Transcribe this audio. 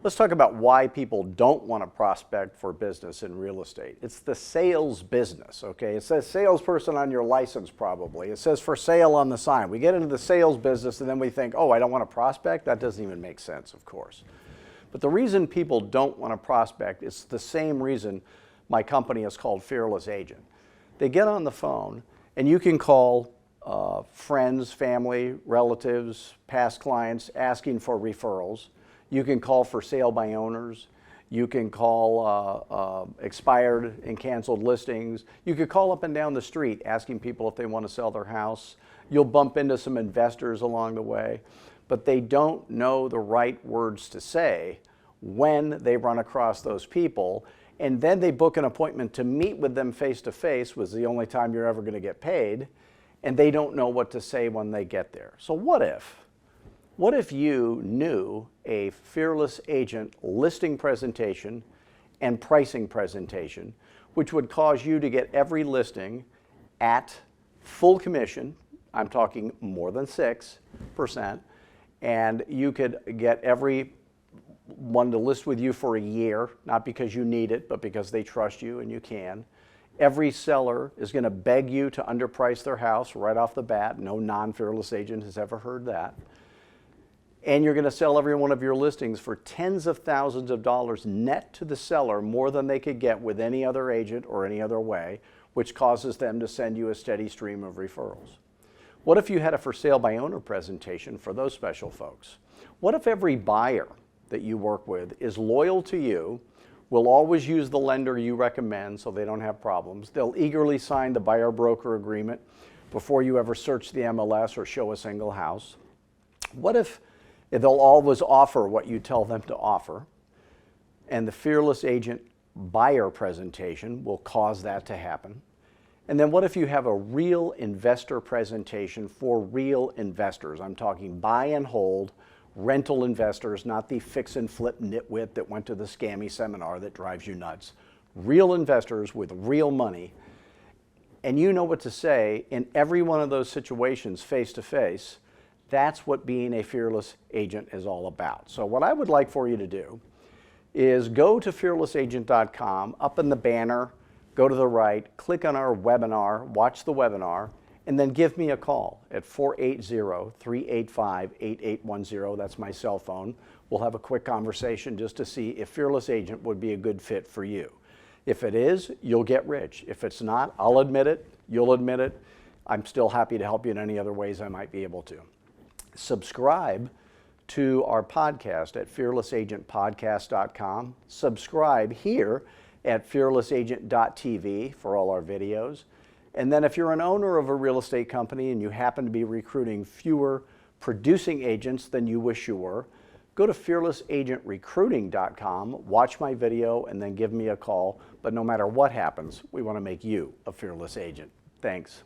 Let's talk about why people don't want to prospect for business in real estate. It's the sales business, okay? It says salesperson on your license probably. It says for sale on the sign. We get into the sales business and then we think, oh, I don't want to prospect? That doesn't even make sense, of course. But the reason people don't want to prospect is the same reason my company is called Fearless Agent. They get on the phone and you can call friends, family, relatives, past clients asking for referrals. You can call for sale by owners. You can call expired and canceled listings. You could call up and down the street asking people if they want to sell their house. You'll bump into some investors along the way, but they don't know the right words to say when they run across those people, and then they book an appointment to meet with them face to face, was the only time you're ever going to get paid, and they don't know what to say when they get there. So what if you knew a Fearless Agent listing presentation and pricing presentation, which would cause you to get every listing at full commission? I'm talking more than 6%, and you could get every one to list with you for a year, not because you need it, but because they trust you and you can. Every seller is going to beg you to underprice their house right off the bat. No non-Fearless Agent has ever heard that. And you're going to sell every one of your listings for tens of thousands of dollars net to the seller, more than they could get with any other agent or any other way, which causes them to send you a steady stream of referrals. What if you had a for sale by owner presentation for those special folks? What if every buyer that you work with is loyal to you, will always use the lender you recommend so they don't have problems. They'll eagerly sign the buyer broker agreement before you ever search the MLS or show a single house. What if they'll always offer what you tell them to offer, and the Fearless Agent buyer presentation will cause that to happen? And then what if you have a real investor presentation for real investors? I'm talking buy and hold, rental investors, not the fix and flip nitwit that went to the scammy seminar that drives you nuts. Real investors with real money. And you know what to say in every one of those situations face to face. That's what being a Fearless Agent is all about. So what I would like for you to do is go to fearlessagent.com, up in the banner, go to the right, click on our webinar, watch the webinar, and then give me a call at 480-385-8810. That's my cell phone. We'll have a quick conversation just to see if Fearless Agent would be a good fit for you. If it is, you'll get rich. If it's not, I'll admit it, you'll admit it. I'm still happy to help you in any other ways I might be able to. Subscribe to our podcast at fearlessagentpodcast.com. Subscribe here at fearlessagent.tv for all our videos. And then if you're an owner of a real estate company and you happen to be recruiting fewer producing agents than you wish you were, go to fearlessagentrecruiting.com, watch my video, and then give me a call. But no matter what happens, we want to make you a Fearless Agent. Thanks.